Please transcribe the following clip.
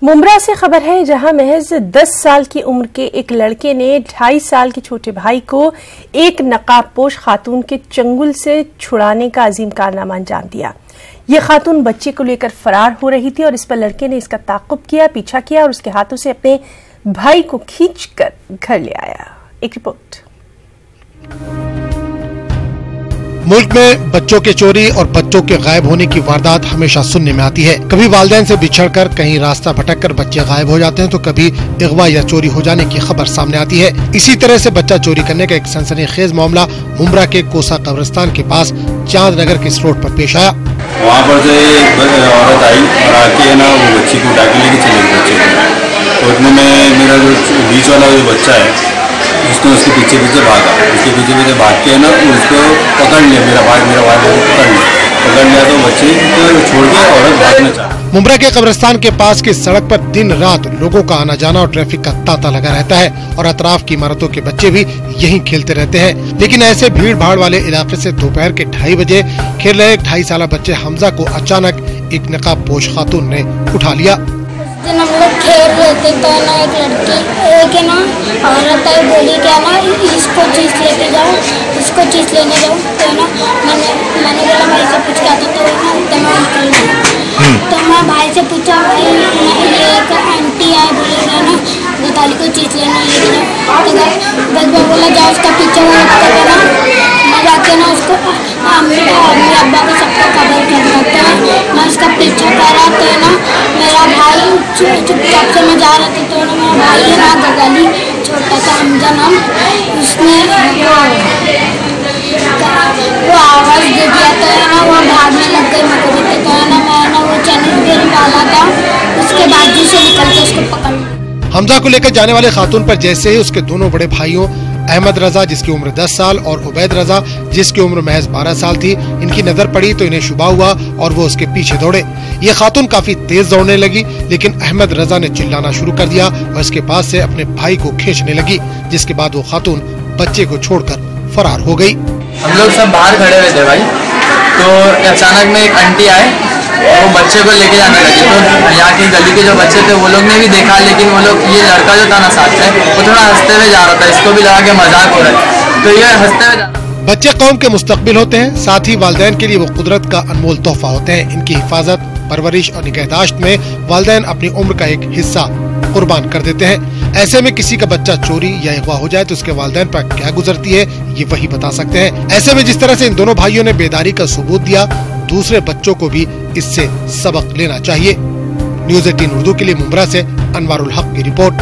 मुंब्रा से खबर है, जहां महज 10 साल की उम्र के एक लड़के ने 2.5 साल के छोटे भाई को एक नकाबपोश खातून के चंगुल से छुड़ाने का अजीम कारनामा अंजाम दिया। ये खातून बच्चे को लेकर फरार हो रही थी और इस पर लड़के ने इसका ताक़ुब किया, पीछा किया और उसके हाथों से अपने भाई को खींचकर घर ले आया। एक रिपोर्ट। मुल्क में बच्चों के चोरी और बच्चों के गायब होने की वारदात हमेशा सुनने में आती है। कभी वालिदैन से बिछड़कर कहीं रास्ता भटककर बच्चे गायब हो जाते हैं, तो कभी अगवा या चोरी हो जाने की खबर सामने आती है। इसी तरह से बच्चा चोरी करने का एक सनसनीखेज मामला मुंब्रा के कोसा कब्रिस्तान के पास चांदनगर के इस रोड पर पेश आया। वहाँ पर से एक औरत आई और आके ना वो बच्ची को उठा के लेके चले गई बच्चे को। तो इतने में मेरा जो बीच वाला जो बच्चा है उसने उसके पीछे भागा। उसके पीछे भाग के ना उसको पकड़ लिया। मेरा भाई पकड़ लिया तो बच्चे को छोड़ के औरत भागना चाहा। मुंब्रा के कब्रिस्तान के पास की सड़क पर दिन रात लोगों का आना जाना और ट्रैफिक का तांता लगा रहता है और अतराफ की इमारतों के बच्चे भी यहीं खेलते रहते हैं। लेकिन ऐसे भीड़ भाड़ वाले इलाके से दोपहर के 2:30 बजे खेल रहे 2.5 साल बच्चे हमजा को अचानक एक नकाबपोश खातून ने उठा लिया। दिन हम लोग खेल रहे थे तो ना एक लड़की एक है ना औरत आई, बोली क्या ना इसको चीज लेके जाओ, इसको चीज लेने जाओ। तो ना मैंने बोला भाई से पूछ के आता, तो मैं भाई से पूछा, भाई ये एक आंटी आई बोलेगा ना बताली को चीज लेने लेके जाओ। तो बस मैं बोला जाओ उसका पीछे करना। मैं जाके ना उसको मेरे अब्बा को सबको खबर कर देता है। मैं उसका पीछा करा तो ना मेरा भाई चुपचाप से मैं जा रहा था, तो मेरा भाई है ना गगली छोटा सा हमजा नाम, उसने वो आवाज़ दे दिया तो है ना वो भागने लग गई मेरे को देखे। तो है ना मैं ना वो चैनल गेट वाला था, उसके बाजू से निकल के उसको पकड़। हमजा को लेकर जाने वाले खातून पर जैसे ही उसके दोनों बड़े भाइयों अहमद रजा जिसकी उम्र 10 साल और उबैद रजा जिसकी उम्र महज 12 साल थी, इनकी नजर पड़ी तो इन्हें शुबा हुआ और वो उसके पीछे दौड़े। ये खातून काफी तेज दौड़ने लगी, लेकिन अहमद रजा ने चिल्लाना शुरू कर दिया और इसके पास से अपने भाई को खींचने लगी, जिसके बाद वो खातून बच्चे को छोड़कर फरार हो गई। हम लोग सब बाहर खड़े हुए थे भाई, तो अचानक में एक आंटी आए, वो बच्चे को लेके जाने लगी। तो यहाँ की गली के जो बच्चे थे वो लोग ने भी देखा, लेकिन वो लोग ये लड़का जो था ना साथ में वो थोड़ा हंसते हुए जा रहा था, इसको भी लगा के मजाक हो रहा है, तो ये हंसते हुए जा। बच्चे कौम के मुस्तकबिल होते हैं, साथ ही वालिदैन के लिए वो कुदरत का अनमोल तोहफा होते हैं। इनकी हिफाजत, परवरिश और निगहदाश्त में वालिदैन अपनी उम्र का एक हिस्सा कुर्बान कर देते हैं। ऐसे में किसी का बच्चा चोरी या अगवा हो जाए तो उसके वालिदैन पर क्या गुजरती है, ये वही बता सकते हैं। ऐसे में जिस तरह से इन दोनों भाइयों ने बेदारी का सबूत दिया, दूसरे बच्चों को भी इससे सबक लेना चाहिए। न्यूज़ 18 उर्दू के लिए मुंब्रा से अनवारुल हक की रिपोर्ट।